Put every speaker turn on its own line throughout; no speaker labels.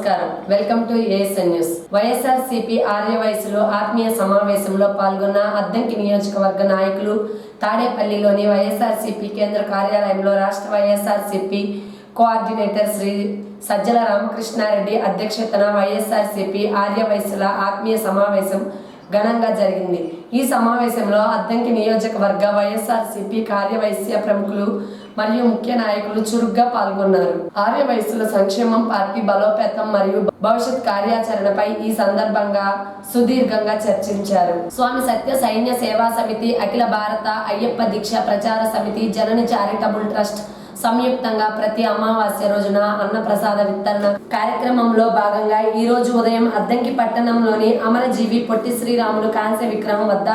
నమస్కారం. Welcome to ASN news. YSRCP ఆర్యవయసులో ఆత్మీయ సమావేశంలో పాల్గొన్న అద్దంకి నియోజకవర్గ నాయకులు తాడేపల్లిలోని వైఎస్ఆర్సీపీ కేంద్ర కార్యాలయంలో రాష్ట్ర వైఎస్ఆర్సీపీ కోఆర్డినేటర్ శ్రీ సజ్జల రామకృష్ణారెడ్డి అధ్యక్షతన వైఎస్ఆర్సీపీ ఆర్యవయసుల ఆత్మీయ సమావేశం ఘనంగా జరిగింది. ఈ సమావేశంలో అద్దంకి నియోజకవర్గ వైఎస్ఆర్సీపీ కార్యవైశ్య ప్రముఖులు మరియు ముఖ్య నాయకులు చురుగ్గా పాల్గొన్నారు. ఆర్యవయసుల సంక్షేమం, పార్టీ బలోపేతం మరియు భవిష్యత్ కార్యాచరణపై ఈ సందర్భంగా సుదీర్ఘంగా చర్చించారు. స్వామి సత్య సైన్య సేవా సమితి, అఖిల భారత అయ్యప్ప దీక్ష ప్రచార సమితి, జనని చారిటబుల్ ట్రస్ట్ సంయుక్తంగా ప్రతి అమావాస్య రోజున అన్నప్రసాద వితరణ కార్యక్రమంలో భాగంగా ఈ రోజు ఉదయం అద్దంకి పట్టణంలోని అమరజీవి పొట్టి శ్రీరాములు కాంస్య విగ్రహం వద్ద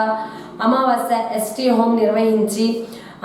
అమావాస్య ఎస్టీ హోం నిర్వహించి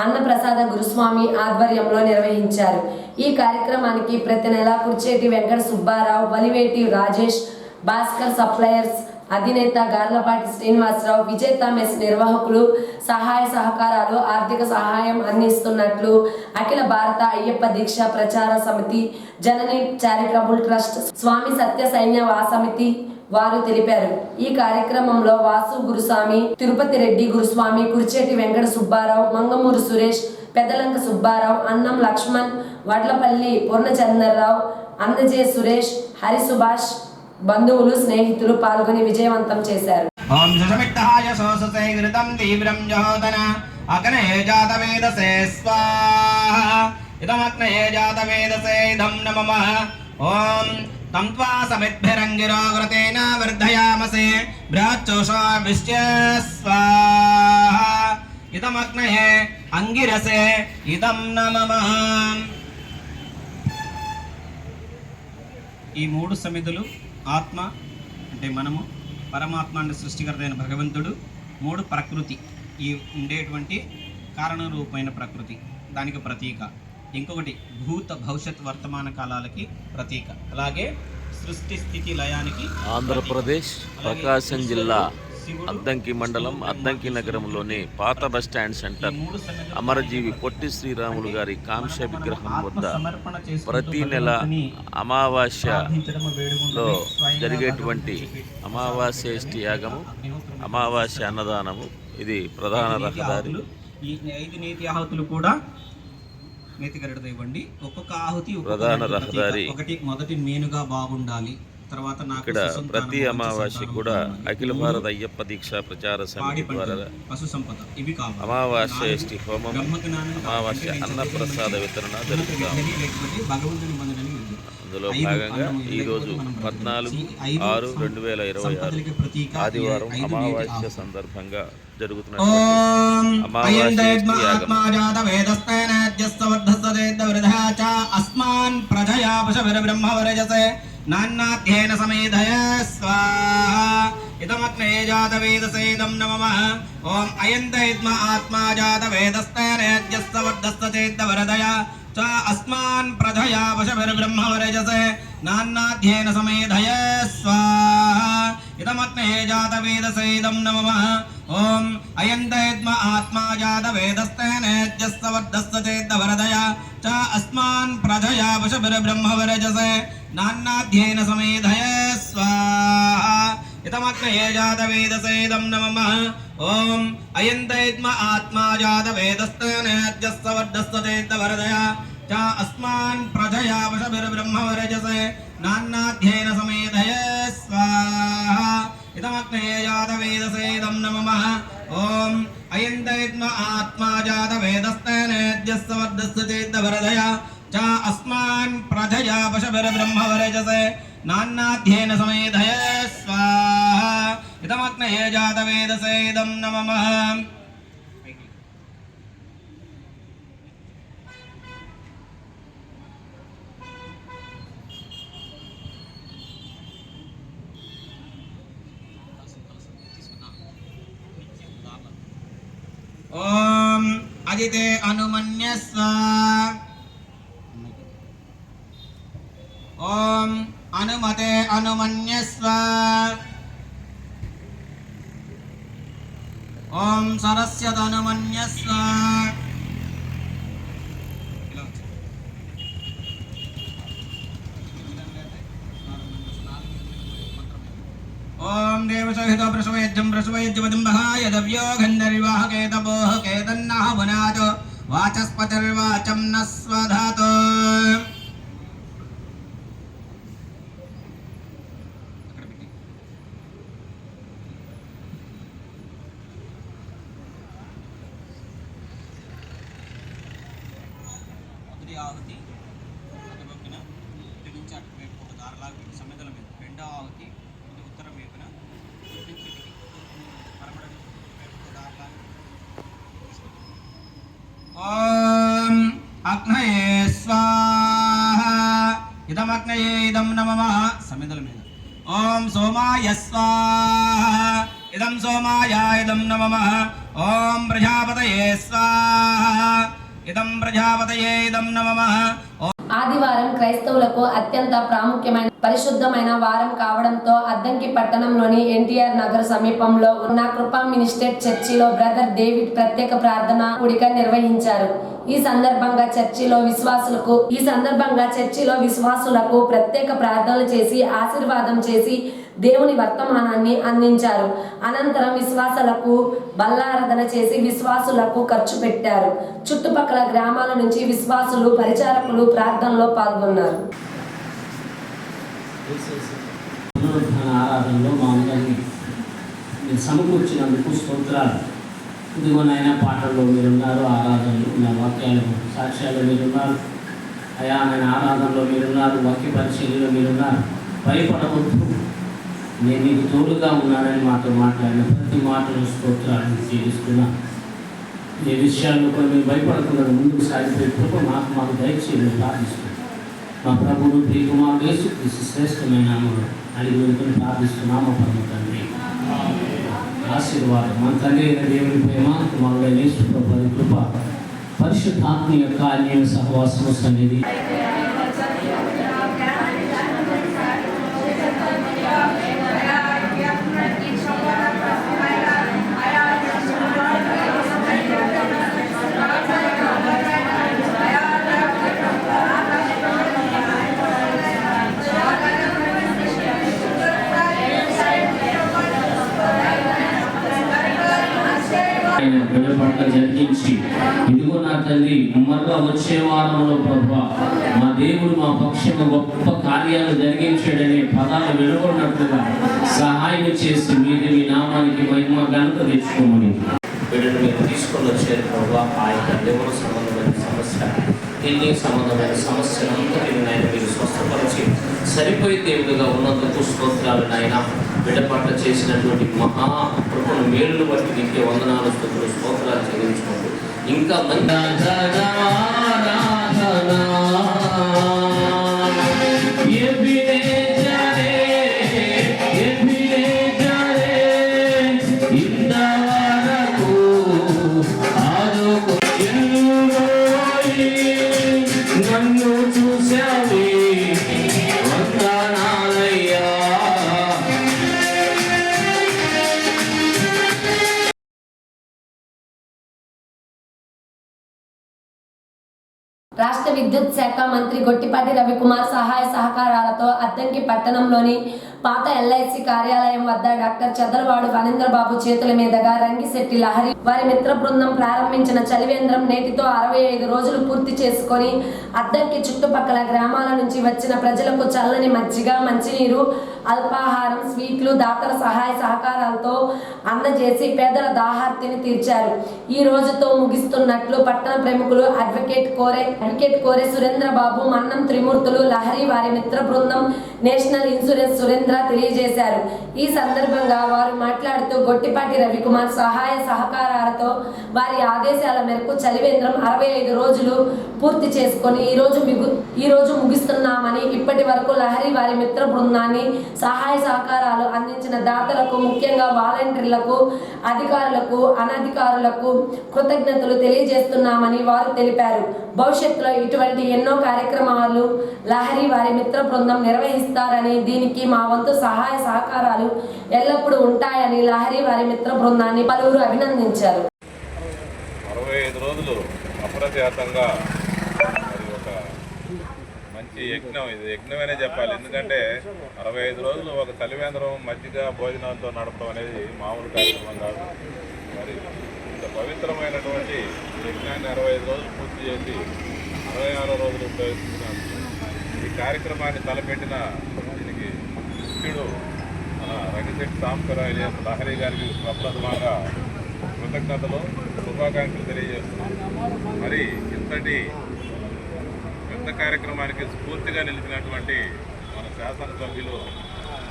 అన్నప్రసాద గురుస్వామి ఆధ్వర్యంలో నిర్వహించారు. ఈ కార్యక్రమానికి ప్రతి నెల కుర్చేటి వెంకట సుబ్బారావు, వలివేటి రాజేష్, భాస్కర్ సప్లయర్స్ అధినేత గార్లపాటి శ్రీనివాసరావు, విజేత మెస్ నిర్వాహకులు సహాయ సహకారాలు, ఆర్థిక సహాయం అందిస్తున్నట్లు అఖిల భారత అయ్యప్ప దీక్ష ప్రచార సమితి, జనని చారిటబుల్ ట్రస్ట్, స్వామి సత్య సైన్య సమితి వారు తెలిపారు. ఈ కార్యక్రమంలో వాసు గురుస్వామి, తిరుపతి రెడ్డి గురుస్వామి, కుర్చేటి వెంకట సుబ్బారావు, మంగమూరు సురేష్, పెద్దలంక సుబ్బారావు, అన్నం లక్ష్మణ్, వడ్లపల్లి పూర్ణచంద్రరావు, అందజే సురేష్, హరి సుభాష్, బంధువులు, స్నేహితులు పాల్గొని విజయవంతం చేశారు.
ఓం శశమిట్టహాయ సోససే ఘృతం తీవ్రం జహోదన అగ్నయే జాతవేదసే స్వాహా ఇదమగ్నయే జాతవేదసే ఇదం నమః. ఓం తం త్వా సమిద్భిరంగిరో వృతేన వర్ధయామసే బృహచ్చోషో విశ్య స్వాహా ఇదమగ్నయే అంగిరసే ఇదం నమః. ఈ మూడు సమిధులు ఆత్మ అంటే మనము, పరమాత్మ అంటే సృష్టికర్త అయిన భగవంతుడు, మూడు ప్రకృతి, ఈ ఉండేటువంటి కారణరూపమైన ప్రకృతి దానికి ప్రతీక. ఇంకొకటి భూత భవిష్యత్ వర్తమాన కాలాలకి ప్రతీక. అలాగే సృష్టి స్థితి లయానికి
ఆంధ్రప్రదేశ్ ప్రకాశం జిల్లా అద్దంకి మండలం అద్దంకి నగరంలోని పాత బస్టాండ్ సెంటర్ అమరజీవి పొట్టి శ్రీరాములు గారి కాంస్య విగ్రహం వద్ద ప్రతి నెల అమావాస్యలో జరిగేటువంటి అమావాస్య యాగము, అమావాస్య అన్నదానము, ఇది ప్రధాన రహదారి.
ఈ 5 నీతి ఆహుతులు కూడా నేతి గరిటతో ఇవ్వండి. ఒక్కొక్క ఆహుతి
ప్రధాన రహదారి.
ఒకటి మొదటి మేనుగా బాగుండాలి.
ఇక్కడ ప్రతి అమావాస్య కూడా అఖిల భారత అయ్యప్ప దీక్ష ప్రచార సమితి ద్వారా అమావాస్య ఎస్టీ హోమం, అమావాస్య అన్నప్రసాద వితరణ జరుగుతాం. అందులో భాగంగా ఈరోజు 14/6/2026 ఆదివారం అమావాస్య సందర్భంగా జరుగుతున్న అమావాస్య నాన్నాధ్యేన సమేధయ స్వాహా ఇదమగ్నయే జాతవేదసేదం నమః. ఓం అయంతైద్మ ఆత్మా జాతవేదస్తేనేద్యస్తవర్ధస్తచేద్దవరదయ చ అస్మాన్ ప్రజయా వశభిర్బ్రహ్మవరజసే నాన్నాధ్యేన సమేధయ స్వాహా ఇదమగ్నయే జాతవేదసేదం నమః. ఓం అయంతైద్మ ఆత్మా జాతవేదస్తేనేద్యస్తవర్ధస్తచేద్దవరదయ చ అస్మాన్ ప్రజయా వశభిర్బ్రహ్మవరజసే నాన్నాధ్యేన సమేధయ స్వాహా ఇదమగ్నయే జాతవేదసేదం నమః. ఓం అయంతైద్మ ఆత్మా జాతవేదస్తేనేద్యస్తవర్ధస్తచేద్దవరదయ చ అస్మాన్ ప్రజయా వశభిర్బ్రహ్మవరజసే నాన్నాధ్యేన సమేధయ స్వాహా ఇదమగ్నయే జాతవేదసేదం నమః. ఓం అయంతైద్మ ఆత్మా జాతవేదస్తేనేద్యస్తవర్ధస్తచేద్దవరదయ చ అస్మాన్ ప్రజయా వశభిర్బ్రహ్మవరజసే నాన్నాధ్యేన సమేధయ స్వాహా ఇదమగ్నయే జాతవేదసేదం నమః. ఓం అదితే అనుమన్యస్వ. ఓం అనుమతే అనుమన్యస్వ. ఓం సరస్యదనుమన్యస్వ.
ఓం దేవసహితో ప్రసవయజ్జం ప్రసవయజ్జవదింబః యదవ్యో గంధర్వాహకేతపోః కేతన్నః మునాతో వాచస్పతిర్వాచం నస్వధాతో. మొదటి ఆహుతి అటుపక్కన ఇటు నుంచి అటు వైపు ఒక దారిలాగా పెట్టి సమిధల మీద, రెండవ ఆహుతి ఇది ఉత్తరం వైపున ఇటు నుంచి ఇటుకి పరమడం వైపు ఒక దారిలాగా. ఓం అగ్నయే స్వాహ ఇదమగ్నయే ఇదం నమః సమిధల మీద. ఓం సోమాయ స్వాహ ఇదం సోమాయ ఇదం నమః. ఓం ప్రజాపతయే స్వాహ ఇదం ప్రజాపతయే ఇదం నమః.
ఆదివారం క్రైస్తవులకు అత్యంత ప్రాముఖ్యమైన పరిశుద్ధమైన వారం కావడంతో అద్దంకి పట్టణంలోని ఎన్టీఆర్ నగర్ సమీపంలో ఉన్న కృపా మినిస్టర్ చర్చిలో బ్రదర్ డేవిడ్ ప్రత్యేక ప్రార్థన కూడిక నిర్వహించారు. ఈ సందర్భంగా చర్చిలో విశ్వాసులకు ప్రత్యేక ప్రార్థనలు చేసి ఆశీర్వాదం చేసి దేవుని వర్తమానాన్ని అందించారు. అనంతరం విశ్వాసులకు బల్లారాధన చేసి విశ్వాసులకు ఖర్చు పెట్టారు. చుట్టుపక్కల గ్రామాల నుంచి విశ్వాసులు పరిచారకులు ప్రార్థనలో పాల్గొన్నారు.
ఆరాధనలో మా అందరినీ మీరు సమకూర్చినందుకు స్తోత్రాలు. ఇదిగోనైనా పాటల్లో మీరున్నారు, ఆరాధనలు నా వాక్యాలు సాక్ష్యాలు మీరున్నారు అయా. ఆయన ఆరాధనలో మీరున్నారు, వాక్య పరిచర్యలో మీరున్నారు. భయపడవద్దు, నేను నీకు తోడుగా ఉన్నానని మాతో మాట్లాడిన ప్రతి మాటను స్తోత్రాలను చేయిస్తున్నాను. ఏ విషయాల్లో కూడా మీరు భయపడకుండా ముందుకు సాగిపోయే కృప మాకు దయచేసి ప్రార్థిస్తున్నాను. మా ప్రభువును ప్రియకుమారుడు యేసుక్రీస్తు శ్రేష్టమైన నామములో అడిగి వేడుకొని ప్రార్థిస్తున్నాము పరమ తండ్రి. ఆశీర్వాదం మన తండ్రి అయిన దేవుని ప్రేమ, కుమారుడైన యేసు ప్రభువు కృప, పరిశుద్ధాత్మ యొక్క అన్యోన్య సహవాసము సన్నిధి పట్ల జరిగించి, ఇదిగో నా తండ్రి మరలా వచ్చే వారంలో ప్రభువా మా దేవుడు మా పక్షంగా గొప్ప కార్యాలు జరిగించాడనే పదాలు వెలువడినట్లుగా సహాయం చేసి మీరు మీ నామానికి మహిమ ఘనత తెచ్చుకోమని వీడిని మీరు తీసుకొని వచ్చారు ప్రభువా. ఆ యొక్క లివర్ సంబంధమైన సమస్య, కిడ్నీ సంబంధమైన సమస్యలందరినీ నాయన మీరు స్వస్థపరిచి సరిపోయే దేవుడుగా ఉన్నందుకు స్తోత్రాలు నాయన. బిడ్డ పట్ల చేసినటువంటి మహా కృపను మేలును బట్టి నీకే వందనాలు స్తుతులు స్తోత్రాలు చెల్లించుకుంటూ ఇంకా నన్ను చూసావే వందనాలయ్యా.
రాష్ట్ర విద్యుత్ శాఖ మంత్రి గొట్టిపాటి రవికుమార్ సహాయ సహకారాలతో అద్దంకి పట్టణంలోని పాత ఎల్ఐసి కార్యాలయం వద్ద డాక్టర్ చదలవాడు ఫణీంద్రబాబు చేతుల మీదుగా రంగిశెట్టి లహరి వారి మిత్ర బృందం ప్రారంభించిన చలివేంద్రం నేటితో 65 రోజులు పూర్తి చేసుకొని అద్దంకి చుట్టుపక్కల గ్రామాల నుంచి వచ్చిన ప్రజలకు చల్లని మజ్జిగ, మంచినీరు, అల్పాహారం, స్వీట్లు దాతల సహాయ సహకారాలతో అందజేసి పేదల దాహార్తిని తీర్చారు. ఈ రోజుతో ముగిస్తున్నట్లు పట్టణ ప్రముఖులు అడ్వకేట్ కోరే సురేంద్రబాబు, మన్నం త్రిమూర్తులు, లహరి వారి మిత్ర బృందం, నేషనల్ ఇన్సూరెన్స్ సురేంద్ర తెలియజేశారు. ఈ సందర్భంగా వారు మాట్లాడుతూ గొట్టిపాటి రవికుమార్ సహాయ సహకారాలతో వారి ఆదేశాల మేరకు చలివేంద్రం 65 రోజులు పూర్తి చేసుకొని ఈ రోజు ముగిస్తున్నామని, ఇప్పటి వరకు లహరి వారి మిత్ర బృందాన్ని సహాయ సహకారాలు అందించిన దాతలకు, ముఖ్యంగా వాలంటీర్లకు, అధికారులకు, అనధికారులకు కృతజ్ఞతలు తెలియజేస్తున్నామని వారు తెలిపారు. భవిష్యత్తులో ఇటువంటి ఎన్నో కార్యక్రమాలు లహరి వారి మిత్ర బృందం నిర్వహిస్తారని, దీనికి మా వంతు సహాయ సహకారాలు ఎల్లప్పుడూ ఉంటాయని లహరి వారి మిత్ర బృందాన్ని పలువురు అభినందించారు.
65 రోజులు అప్రతిహతంగా మరి ఒక మంచి మంచి యజ్ఞం, ఇది యజ్ఞమనే చెప్పాలి. ఎందుకంటే 65 రోజులు ఒక తల్లివేంద్రం మజ్జిగ భోజనాలతో నడపడం అనేది మామూలు కార్యక్రమం కాదు. మరి ఇంత పవిత్రమైనటువంటి యజ్ఞాన్ని 65 రోజులు పూర్తి చేసి 66 రోజులు ఉపయోగిస్తున్నాం. ఈ కార్యక్రమాన్ని తలపెట్టిన దీనికి ముఖ్యుడు మన రంగిశెట్టి సాంబశివరావు లహరి గారికి ప్రప్రథమంగా కృతజ్ఞతలు, శుభాకాంక్షలు తెలియజేస్తున్నాం. మరి ఇంతటి పెద్ద కార్యక్రమానికి స్ఫూర్తిగా నిలిచినటువంటి మన శాసనసభ్యులు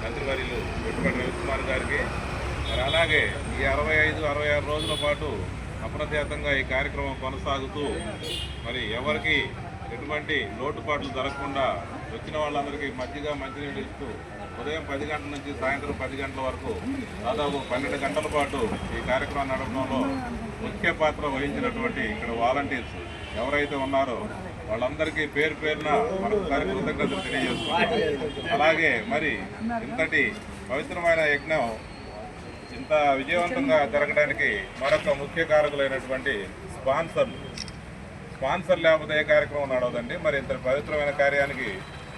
మంత్రివర్యులు వెట్టుపల్లి రవికుమార్ గారికి, మరి అలాగే ఈ 65-66 రోజుల పాటు అప్రతిహతంగా ఈ కార్యక్రమం కొనసాగుతూ మరి ఎవరికి ఎటువంటి లోటుపాట్లు జరగకుండా వచ్చిన వాళ్ళందరికీ మజ్జిగ మంచినీళ్ళు ఇస్తూ ఉదయం 10 గంటల నుంచి సాయంత్రం 10 గంటల వరకు దాదాపు 12 గంటల పాటు ఈ కార్యక్రమం నడపడంలో ముఖ్య పాత్ర వహించినటువంటి ఇక్కడ వాలంటీర్స్ ఎవరైతే ఉన్నారో వాళ్ళందరికీ పేరు పేరున మరొకసారి కృతజ్ఞతలు తెలియజేస్తున్నాం. అలాగే మరి ఇంతటి పవిత్రమైన యజ్ఞం ఇంత విజయవంతంగా జరగడానికి మరొక ముఖ్య కారకులైనటువంటి స్పాన్సర్ లేకపోతే ఏ కార్యక్రమం నడవదండి. మరి ఇంత పవిత్రమైన కార్యానికి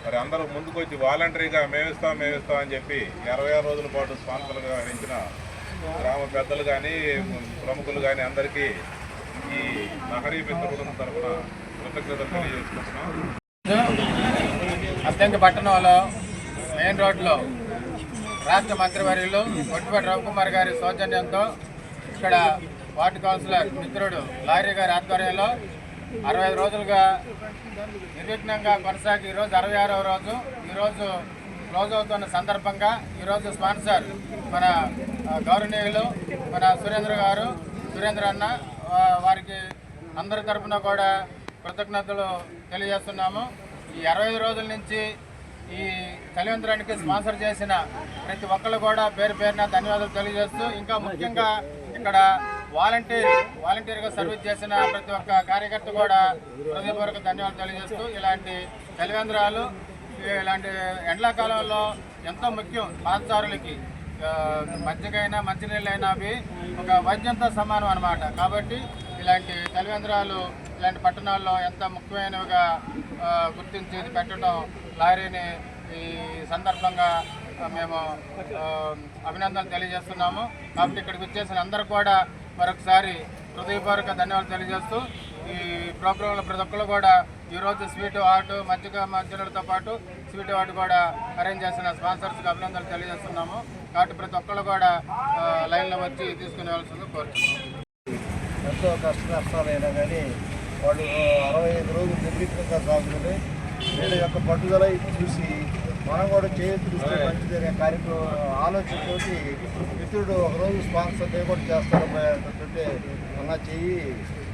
మరి అందరూ ముందుకు వచ్చి వాలంటరీగా మేమిస్తాం అని చెప్పి 66 రోజుల పాటు స్పాన్సర్గా వహించిన గ్రామ పెద్దలు కానీ ప్రముఖులు కానీ అందరికీ ఈ లహరి మిత్రుల తరఫున కృతజ్ఞతలు తెలియజేసుకుంటున్నాం.
అద్దంకి పట్టణంలో మెయిన్ రోడ్లో రాష్ట్ర మంత్రివర్యులు వెట్టుపల్లి రవికుమార్ గారి సౌజన్యంతో ఇక్కడ వార్డు కౌన్సిలర్ మిత్రుడు లారీ గారి ఆధ్వర్యంలో 65 రోజులుగా నిర్విఘ్నంగా కొనసాగి ఈరోజు 66వ రోజు. ఈరోజు క్లోజ్ అవుతున్న సందర్భంగా ఈరోజు స్పాన్సర్ మన గౌరవనీయులు మన సురేంద్ర అన్న వారికి అందరి తరఫున కూడా కృతజ్ఞతలు తెలియజేస్తున్నాము. ఈ 65 రోజుల నుంచి ఈ తల్లిదండ్రులకి స్పాన్సర్ చేసిన ప్రతి ఒక్కళ్ళు కూడా పేరు పేరున ధన్యవాదాలు తెలియజేస్తూ, ఇంకా ముఖ్యంగా ఇక్కడ వాలంటీర్గా సర్వీస్ చేసిన ప్రతి ఒక్క కార్యకర్త కూడా హృదయపూర్వక ధన్యవాదాలు తెలియజేస్తూ, ఇలాంటి తల్లిదండ్రులు ఇలాంటి ఎండాకాలంలో ఎంతో ముఖ్యం. పాదచారులకి మజ్జిగైనా మంచినీళ్ళైనా అవి ఒక వైద్యంతో సమానం అన్నమాట. కాబట్టి ఇలాంటి తల్లిదండ్రులు ఇలాంటి పట్టణాల్లో ఎంత ముఖ్యమైనవిగా గుర్తించి పెట్టడం లారీని ఈ సందర్భంగా మేము అభినందనలు తెలియజేస్తున్నాము. కాబట్టి ఇక్కడికి వచ్చేసిన అందరూ కూడా మరొకసారి హృదయపూర్వక ధన్యవాదాలు తెలియజేస్తూ, ఈ ప్రోగ్రాంలో ప్రతి ఒక్కరు కూడా ఈరోజు స్వీట్ హాట్ మంచినీళ్ళతో పాటు స్వీట్ హాట్ కూడా అరేంజ్ చేసిన స్పాన్సర్స్కి అభినందనలు తెలియజేస్తున్నాము. కాబట్టి ప్రతి ఒక్కరు కూడా లైన్లో వచ్చి తీసుకునేవలసింది కోరుతున్నాము.
ఎంతో కష్టాలైనా కానీ వాళ్ళు 65 రోజులు నిర్విఘ్నంగా సాగుతుంది. వీళ్ళ యొక్క పట్టుదల చూసి మనం కూడా చేయూతనిస్తే మంచిదనే కార్యక్రమం ఆలోచనతోటి మిత్రుడు ఒకరోజు స్పాన్సర్ కూడా చేస్తారంటే అన్న చెయ్యి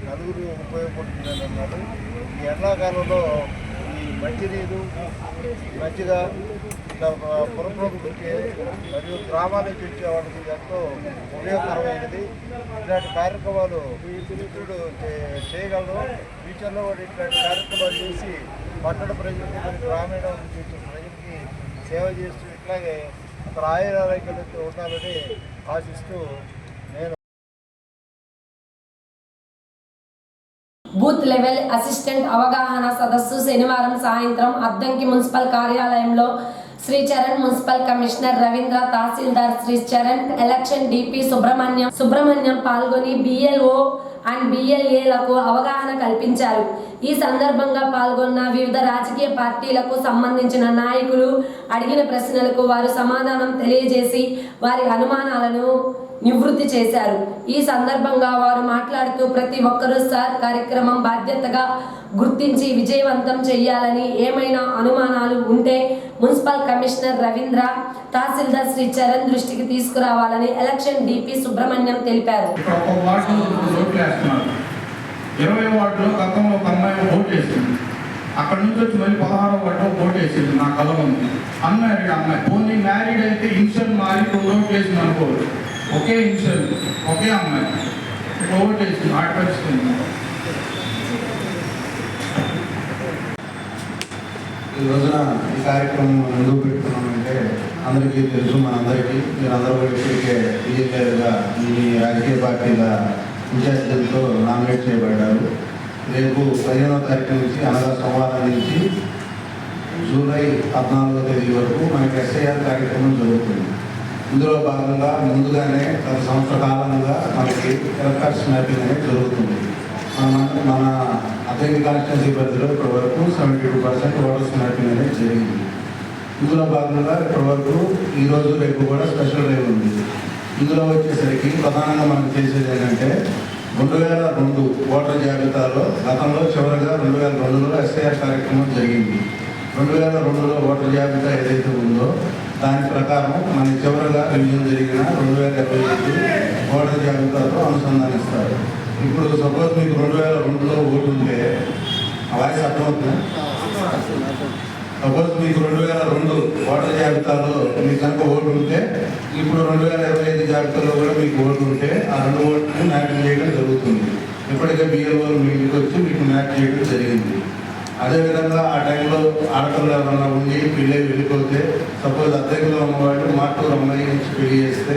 నలుగురు ఉపయోగపడుతుందని అన్నారు. ఈ ఎండాకాలంలో ఈ మంచినీరు మజ్జిగ పురప్రముఖులకి మరియు గ్రామాల నుంచి వచ్చే వాళ్ళకి ఎంతో ఉపయోగకరమైనది. ఇలాంటి కార్యక్రమాలు మిత్రుడు చేయగలరు. ఫ్యూచర్లో కూడా ఇట్లాంటి కార్యక్రమాలు చేసి పట్టణ ప్రజలకి మరియు గ్రామీణ నుంచి వచ్చే ప్రజలకి సేవ చేస్తూ ఇట్లాగే అక్కడ ఆయురారోగ్యాలతో ఉండాలని ఆశిస్తూ నేను
బూత్ లెవెల్ అసిస్టెంట్ అవగాహన సదస్సు శనివారం సాయంత్రం అద్దంకి మున్సిపల్ కార్యాలయంలో శ్రీ చరణ్, మున్సిపల్ కమిషనర్ రవీంద్ర, తహసీల్దార్ శ్రీ చరణ్, ఎలక్షన్ డిపి సుబ్రహ్మణ్యం పాల్గొని బిఎల్ఓ అండ్ బిఎల్ఏలకు అవగాహన కల్పించారు. ఈ సందర్భంగా పాల్గొన్న వివిధ రాజకీయ పార్టీలకు సంబంధించిన నాయకులు అడిగిన ప్రశ్నలకు వారు సమాధానం తెలియజేసి వారి అనుమానాలను నివృత్తి చేశారు. ఈ సందర్భంగా వారు మాట్లాడుతూ ప్రతి ఒక్కరూ సార్ కార్యక్రమం బాధ్యతగా గుర్తించి విజయవంతం చేయాలని, ఏమైనా అనుమానాలు ఉంటే మున్సిపల్ కమిషనర్ రవీంద్ర, తహసీల్దార్ శ్రీ చరణ్ దృష్టికి తీసుకురావాలని ఎలక్షన్ డిపి సుబ్రహ్మణ్యం తెలిపారు.
20 వార్డులో గతంలో ఒక అమ్మాయి ఓటు వేసింది. అక్కడ నుంచి వచ్చి మళ్ళీ 16వ వార్డులో ఓటు వేసింది. నా కళ ఉంది అన్మ్యారీడ్ అమ్మాయి. ఓన్లీ మ్యారీడ్ అయితే ఇన్షియల్ మారి 2 ఓటు వేసింది అనుకోరు. ఒకే ఇన్షియల్ ఒకే అమ్మాయి ఓటు వేసింది. ఆటపరిస్తుంది.
ఈ రోజున ఈ కార్యక్రమం ఎందుకు పెట్టుకున్నామంటే అందరికీ తెలుసు, మనందరికీ మీరందరూ కూడా ఇప్పటికే విజయగా ఈ రాజకీయ పార్టీల ఇన్ఛార్జీలతో నామినేట్ చేయబడ్డారు. రేపు 15వ తారీఖు నుంచి అనగా సోమవారం నుంచి జూలై 14వ తేదీ వరకు మనకి ఎస్ఐఆర్ కార్యక్రమం జరుగుతుంది. ఇందులో భాగంగా ముందుగానే గత సంవత్సర కాలంగా మనకి ఎలక్టర్స్ మ్యాపింగ్ అనేది జరుగుతుంది. మన అద్దెకి కాన్స్టిట్యున్సీ పరిధిలో ఇప్పటి వరకు 72% ఓటర్స్ మ్యాపింగ్ అనేది జరిగింది. ఇందులో భాగంగా ఇప్పటి వరకు ఈరోజు రేపు కూడా స్పెషల్ డ్రైవ్ ఉంది. ఇందులో వచ్చేసరికి ప్రధానంగా మనం చేసేది ఏంటంటే 2002 ఓటర్ జాబితాలో గతంలో చివరిగా 2002లో ఎస్ఐఆర్ కార్యక్రమం జరిగింది. 2002లో ఓటర్ జాబితా ఏదైతే ఉందో దాని ప్రకారం మన చివరిగా రివిజన్ జరిగిన 2025 ఓటర్ జాబితాతో అనుసంధానిస్తారు. ఇప్పుడు సపోజ్ మీకు 2002లో ఓటు ఉంటే వాయిస్ అర్థమవుతుంది. సపోజ్ మీకు 2002 ఓటర్ జాబితాలో మీకు కనుక ఓటు ఉంటే ఇప్పుడు 2025 జాబితాలో కూడా మీకు ఓటు ఉంటే ఆ 2 ఓట్లని మ్యాపింగ్ చేయడం జరుగుతుంది. ఇప్పటికే బిఎల్ఓ మీకు వచ్చి మీకు మ్యాప్ చేయడం జరిగింది. అదేవిధంగా ఆ టైంలో ఆడపిల్లలు ఎవరన్నా ఉండి పెళ్ళి వెళ్ళిపోతే సపోజ్ అద్దెకులో ఉన్నవాళ్ళు మాటూరు అమ్మాయి నుంచి పెళ్లి చేస్తే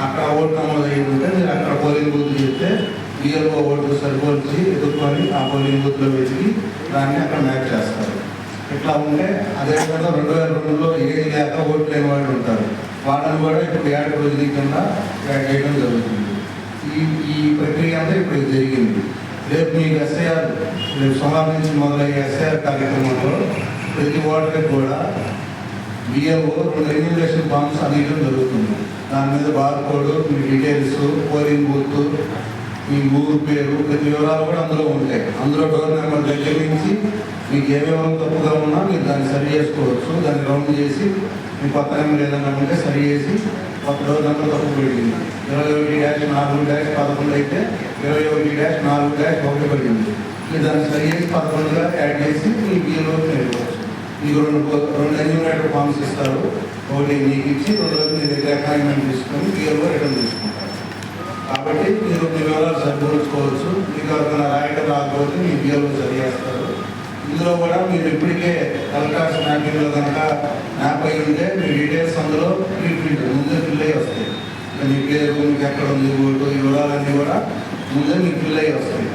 అక్కడ ఓటు నమోదు అయ్యి ఉంటే మీరు అక్కడ పోలింగ్ బూత్ చేస్తే బిఎల్ఓ ఓటు సరిపోల్చి ఎదుర్కొని ఆ పోలింగ్ బూత్లో వెతికి దాన్ని అక్కడ మ్యాప్ చేస్తారు. ఇట్లా ఉంటే అదేవిధంగా 2002లో ఏది లేక ఓటు లేని వాళ్ళు ఉంటారు. వాళ్ళని కూడా ఇప్పుడు 7 రోజుల కింద యాడ్ చేయడం జరుగుతుంది. ఈ ప్రక్రియ అంతా ఇప్పుడు జరిగింది. రేపు మీకు ఎస్ఐఆర్ రేపు సోమవారం నుంచి మొదలయ్యే ఎస్ఐఆర్ కార్యక్రమంలో ప్రతి ఓటర్కి కూడా బిఎల్ఓ 2 ఎన్యూమరేషన్ ఫామ్స్ అందించడం జరుగుతుంది. దాని మీద బార్కోడ్, మీ డీటెయిల్స్, పోలింగ్ బూత్, మీ ఊరు పేరు, ప్రతి వివరాలు కూడా అందులో ఉంటాయి. అందులో డోర్ నెంబర్ దగ్గర నుంచి మీకు ఏ వివరం తప్పుగా ఉన్నా మీరు దాన్ని సరి చేసుకోవచ్చు. దాన్ని రౌండ్ చేసి మీ కొత్త నెంబర్ ఏదైనా ఉంటే సరి చేసి కొత్త డోర్ నెంబర్ తప్పు పడింది 21-4-11 అయితే 21-4-1 పడింది. మీరు దాన్ని సరి చేసి 11గా యాడ్ చేసి మీ బిఎల్ఓకి వెళ్ళవచ్చు. మీకు 2 ఎన్యూమరేటర్ ఫామ్స్ ఇస్తారు. ఒకటి మీకు ఇచ్చి 2 మీ దగ్గర అపాయింట్మెంట్ తీసుకొని బిఎల్ఓ రిటర్న్ తీసుకుంటారు. కాబట్టి మీరు మీ వివరాలు సరిపోల్చుకోవచ్చు. మీకు ఎవరికైనా రాయడం రాకపోతే మీ బిఎల్ఓ సరి చేస్తారు. ఇందులో కూడా మీరు ఇప్పటికే కలెక్టర్స్ మ్యాపింగ్లో కనుక మ్యాప్ అయి ఉంటే మీ డీటెయిల్స్ అందులో ముందే ఫిల్ అయ్యి వస్తాయి. మీ పేరు, మీకు ఎక్కడ ఉంది ఓటు, ఈ వివరాలన్నీ కూడా ముందే మీకు ఫిల్ అయ్యి వస్తాయి.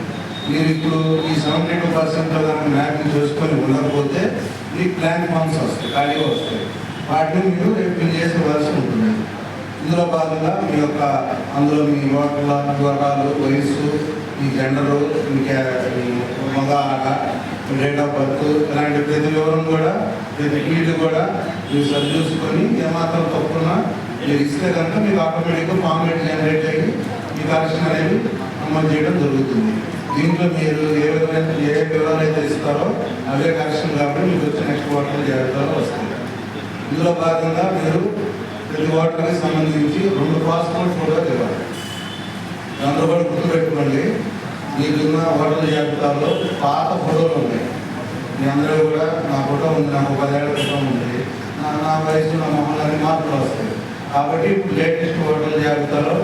మీరు ఇప్పుడు ఈ 72%లో కనుక మ్యాపింగ్ చేసుకొని ఉండకపోతే మీకు ప్లాన్ ఫామ్స్ వస్తాయి, ఖాళీగా వస్తాయి. వాటిని మీరు రేపు ఫిల్ చేసేవలసి ఉంటుంది. ఇందులో భాగంగా మీ యొక్క అందులో మీ ఓటర్ల వివరాలు, వయస్సు, మీ జెండరు, మీ మగ ఆడ, డేట్ ఆఫ్ బర్త్, ఇలాంటి ప్రతి వివరం కూడా ప్రతి ఫీల్డ్ కూడా మీరు సరి చూసుకొని ఏమాత్రం తప్పున్నా మీరు ఇస్తే కనుక మీకు ఆటోమేటిక్గా ఫార్మేట్ జనరేట్ అయ్యి మీ కరెక్షన్ అనేది అమలు చేయడం జరుగుతుంది. దీంట్లో మీరు ఏ వివరాలు అయితే ఇస్తారో అవే కరెక్షన్ కాబట్టి మీకు వచ్చే నెక్స్ట్ ఓటర్ జాబితాలో వస్తుంది. ఇందులో భాగంగా మీరు ప్రతి ఓటర్కి సంబంధించి 2 పాస్పోర్ట్ ఫోటోలు ఇవ్వాలి. దాంతో కూడా గుర్తుపెట్టుకోండి, మీకున్న ఓటర్ల జాబితాలో పాత ఫోటోలు ఉన్నాయి. మీ అందరూ కూడా నా ఫోటో ఉంది, నాకు 10 ఏళ్ల క్రితం ఉంది, నా వయసు, నా మొహంలోని మార్పులు వస్తాయి. కాబట్టి ఇప్పుడు లేటెస్ట్ ఓటర్ల జాబితాలో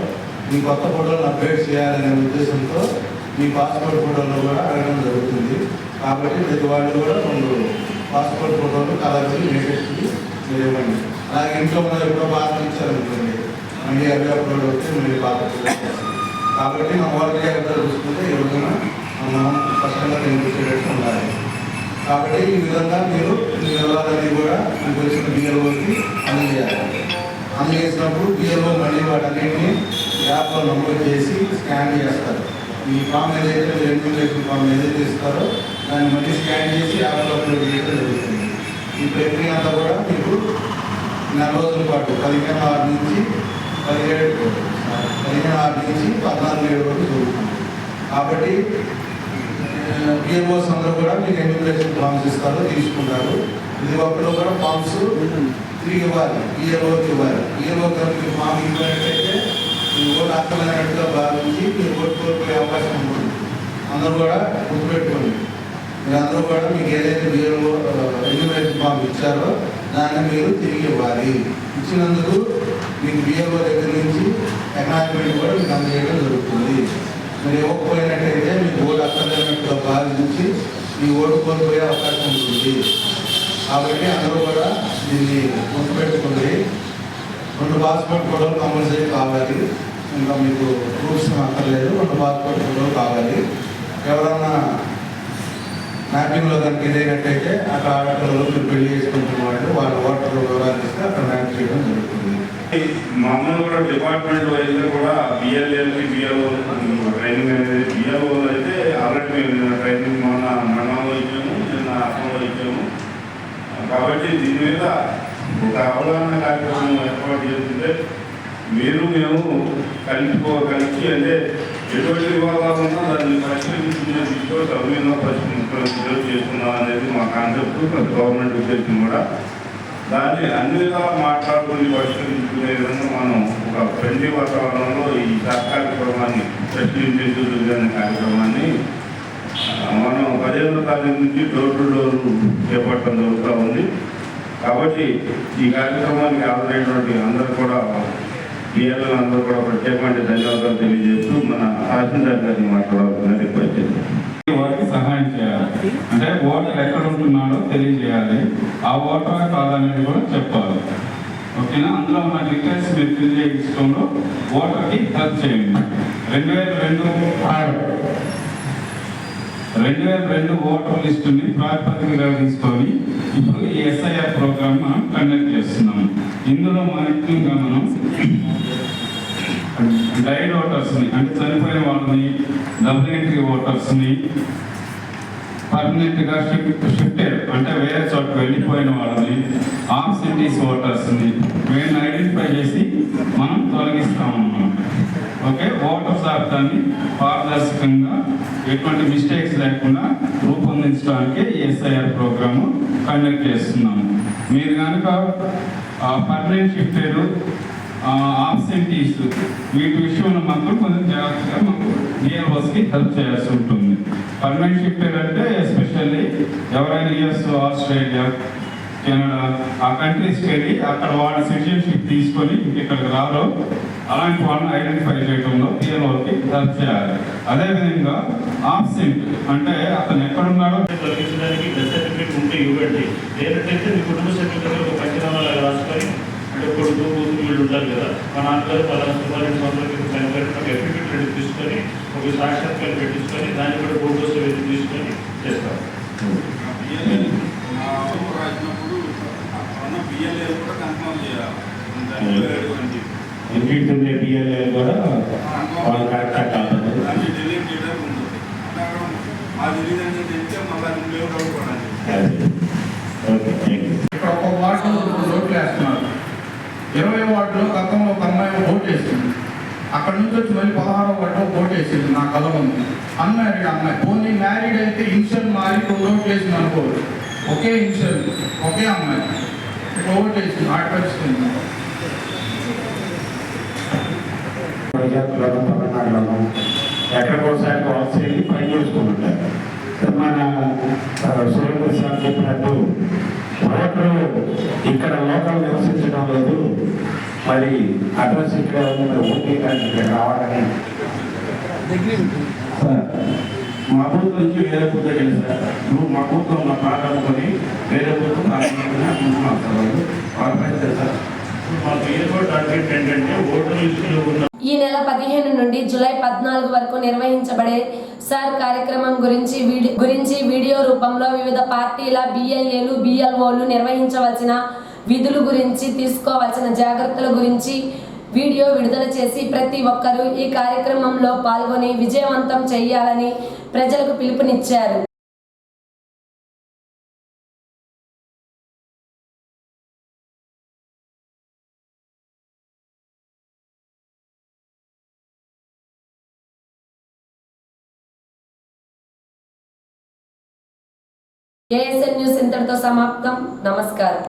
మీ కొత్త ఫోటోలు అప్డేట్ చేయాలనే ఉద్దేశంతో మీ పాస్పోర్ట్ ఫోటోలు కూడా అడగడం జరుగుతుంది. కాబట్టి ప్రతి వాళ్ళు కూడా 2 పాస్పోర్ట్ ఫోటోలు కలర్స్ లేటెస్ట్కి మీరు ఇవ్వండి. అలాగే ఇంట్లో మనం ఎప్పుడో పాత్ర ఇచ్చారనుకోండి, మళ్ళీ అవి అప్లోడ్ వస్తే మళ్ళీ పాత్ర. కాబట్టి మన ఓటర్ జాబితాలు చూసుకుంటే ఈ రోజున మనం స్పష్టంగా కనిపించేటట్టు ఉండాలి. కాబట్టి ఈ విధంగా మీరు మీ వివరాలన్నీ కూడా మీకు వచ్చిన బిఎల్ఓకి అందజేయాలి. అందజేసినప్పుడు బిఎల్ఓ మళ్ళీ వాటన్నింటినీ యాప్లో నమోదు చేసి స్కాన్ చేస్తారు. ఈ ఫామ్ ఏదైతే మీరు ఎన్యూమరేషన్ ఫామ్ ఏదైతే ఇస్తారో దాన్ని మళ్ళీ స్కాన్ చేసి యాప్లో అప్లోడ్ చేయడం జరుగుతుంది. ఈ ప్రక్రియ అంతా కూడా మీకు 4 రోజుల పాటు 15/6 నుంచి 14/7 వరకు జరుగుతుంది. కాబట్టి బిఎల్ఓస్ అందరూ కూడా మీకు ఎన్యూమరేషన్ ఫామ్స్ ఇస్తారు, తీసుకుంటారు. ఇది ఒక్కరు కూడా ఫామ్స్ తిరిగి ఇవ్వాలి, బిఎల్ఓకి ఇవ్వాలి. బిఎల్ఓ మీకు ఫామ్ ఇవ్వనట్టయితే మీ ఓటు అర్థమైనట్టుగా భావించి మీరు ఓటు కోల్పోయే అవకాశం ఉంటుంది. అందరూ కూడా గుర్తుపెట్టుకోండి. మీరందరూ కూడా మీకు ఏదైతే బిఎల్ఓ ఎన్యూమరేషన్ ఫామ్ ఇచ్చారో దాన్ని మీరు తిరిగి ఇవ్వాలి. ఇచ్చినందుకు మీకు బిఎల్ఓ దగ్గర నుంచి అక్నాలెడ్జ్మెంట్ కూడా మీకు అందజేయడం జరుగుతుంది. మీరు ఇవ్వకపోయినట్టయితే మీకు ఓటు అక్కర్లేనట్టుగా భావించి మీ ఓటు కోల్పోయే అవకాశం ఉంటుంది. కాబట్టి అందరూ కూడా దీన్ని గుర్తుపెట్టుకోండి. 2 పాస్పోర్ట్ ఫోటోలు కంపల్సరీ కావాలి. ఇంకా మీకు ప్రూఫ్స్ అక్కర్లేదు, 2 పాస్పోర్ట్ ఫోటోలు కావాలి. ఎవరన్నా మ్యాపింగ్లో కనుక ఇదైనట్టయితే అక్కడ ఆడపిల్లలు మీరు పెళ్లి చేసుకుంటున్న వాళ్ళు వాళ్ళ ఓటర్ వివరాలు ఇస్తే అక్కడ మ్యాప్ చేయడం జరుగుతుంది.
మామూలు కూడా డిపార్ట్మెంట్ వైజ్గా కూడా బిఎల్ఏలకి బిఎల్ఓ ట్రైనింగ్ అనేది బిఎల్ఓ అయితే ఆల్రెడీ మేము ట్రైనింగ్ మొన్న మండలంలో ఇచ్చాము, నిన్న అసంలో ఇచ్చాము. కాబట్టి దీని మీద ఒక అవగాహన కార్యక్రమం ఏర్పాటు చేస్తుంటే మీరు మేము కలిసి అంటే ఎటువంటి వివాదాలు ఉన్నా దాన్ని పరిష్కరించుకునే దిశలో సభ్యులను పరిష్కరించడం చేస్తున్నాం అనేది మా కాన్సెప్ట్. గవర్నమెంట్ ఉద్దేశం కూడా దాన్ని అన్ని విధాలు మాట్లాడుకుని పరిష్కరించుకునే విధంగా మనం ఒక ఫ్రెండ్లీ వాతావరణంలో ఈ కార్యక్రమాన్ని ప్రశ్నించే కార్యక్రమాన్ని మనం 15వ తారీఖు నుంచి డోర్ టు డోర్ చేపట్టడం జరుగుతూ ఉంది. కాబట్టి ఈ కార్యక్రమానికి హాజరైనటువంటి అందరూ కూడా బిఎల్ఏ అందరూ కూడా ప్రత్యేకమైన ధన్యవాదాలు తెలియజేస్తూ మన తహసీల్దార్ గారిని మాట్లాడాలని రిక్వెస్ట్ చేస్తాం.
వారికి సహాయం చేయాలి, అంటే ఓటర్ ఎక్కడ ఉంటున్నాడో తెలియజేయాలి, ఆ ఓటర్ కాదనేది కూడా చెప్పాలి. ఓకేనా? అందులో ఉన్న డీటెయిల్స్ మీరు తెలియజేయడంలో ఓటర్కి హెల్ప్ చేయండి. 2002 ఓటర్ లిస్టుని ప్రాతిపదికగా తీసుకొని ఇప్పుడు ఈ ఎస్ఐఆర్ ప్రోగ్రామ్ మనం కండక్ట్ చేస్తున్నాం. ఇందులో ముఖ్యంగా మనం డైడ్ ఓటర్స్ని అంటే చనిపోయిన వాళ్ళని, డబుల్ ఎంట్రీ ఓటర్స్ని, పర్మనెంట్గా షిఫ్టెడ్ అంటే వేరే చోటుకు వెళ్ళిపోయిన వాళ్ళని, ఆబ్సెంటీస్ ఓటర్స్ని వీళ్ళని ఐడెంటిఫై చేసి మనం తొలగిస్తామన్నమాట. ఓకే, ఓటర్ జాబితాన్ని పారదర్శకంగా ఎటువంటి మిస్టేక్స్ లేకుండా రూపొందించడానికి ఈ ఎస్ఐఆర్ ప్రోగ్రాము కండక్ట్ చేస్తున్నాము. మీరు కనుక పర్మనెంట్ షిఫ్టెడ్, ఆబ్సెంటీస్ వీటి విషయంలో మాత్రం కొంచెం జాగ్రత్తగా మాకు డిఎల్ఓస్కి హెల్ప్ చేయాల్సి ఉంటుంది. పర్మనెంట్ షిఫ్టెడ్ అంటే ఎస్పెషల్లీ ఎవరైనా యుఎస్, ఆస్ట్రేలియా, కెనడా ఆ కంట్రీస్కి వెళ్ళి అక్కడ వాళ్ళ సిటిజన్షిప్ తీసుకొని ఇక్కడికి రారో అలాంటి వాళ్ళని ఐడెంటిఫై చేయడంలో డిఎల్ఓకి హెల్ప్ చేయాలి. అదేవిధంగా ఆబ్సెంట్ అంటే అతను ఎక్కడున్నాడో
తొలగించడానికి డెత్ సర్టిఫికేట్ ఉంటే ఇవ్వండి. లేనట్టయితే మీ కుటుంబ సభ్యులు ఒక పంచనామాలు రాసుకొని అంటే కొడుకు కూతురు వీళ్ళు ఉంటారు కదా, మా నాన్నగారు 2 సంవత్సరాల క్రితం చనిపోయిన ఒక ఎఫిడవిట్ రెడీ తీసుకొని ఒక సాక్షాత్కారం పెట్టించుకొని దాన్ని కూడా ఫోటోస్ వెళ్ళి తీసుకొని చేస్తారు.
రాసినప్పుడు బిఎల్ఏ కూడా కన్ఫర్మ్ చేయాలి.
బిఎల్ఏ కూడా వాళ్ళు కరెక్ట్ అవుతుంది.
దాన్ని డిలీట్ చేయడానికి ఉంటుంది. మా తెలియదని చెప్తే మళ్ళీ లేవు కలుపుకోవడానికి.
ఇక్కడ ఒక వార్డు ఓట్లు వేస్తున్నారు. 20 వార్డులో గతంలో ఒక అమ్మాయి ఓటు వేసింది. అక్కడ నుంచి వచ్చి మళ్ళీ 16వ వార్డులో ఓటు వేసింది. నా కళ ఉంది అన్మ్యారీడ్ అమ్మాయి. ఓన్లీ మ్యారీడ్ అయితే ఇన్షియల్ మారి 2 ఓట్లు వేసింది అనుకోవచ్చు. ఒకే ఇన్షియల్ ఒకే అమ్మాయి ఇక్కడ ఓటు వేసింది. ఆడపరిచింది.
తమిళనాడులోనూ ఎక్కడికోసారి వలస వెళ్ళి పని చేసుకుంటుంటారు. మన సురేంద్ర సార్ చెప్పినట్టు ఓటరు ఇక్కడ లోకల్ నివసించడం లేదు, మరి అడ్రస్ ఇక్కడ ఓటీ కానీ ఇక్కడ రావాలని సార్ మా బూత్ నుంచి వేరే బూత్ వెళ్ళి సార్ నువ్వు మా బూత్లో ఉన్న కార్డు అనుకొని వేరే బూత్ అనుకుంటున్నాను సార్ వాళ్ళ పైన సార్. మాకు ఏదో టార్గెట్ ఏంటంటే ఓటర్ లిస్టులో ఉన్న
ఈ నెల 15 నుండి జూలై 14 వరకు నిర్వహించబడే సార్ కార్యక్రమం గురించి వీడియో రూపంలో వివిధ పార్టీల బిఎల్ఏలు, బిఎల్ఓలు నిర్వహించవలసిన విధులు గురించి, తీసుకోవాల్సిన జాగ్రత్తల గురించి వీడియో విడుదల చేసి ప్రతి ఒక్కరూ ఈ కార్యక్రమంలో పాల్గొని విజయవంతం చేయాలని ప్రజలకు పిలుపునిచ్చారు. ఏఎస్ఎన్ న్యూస్ ఇంతటితో సమాప్తం. నమస్కారం.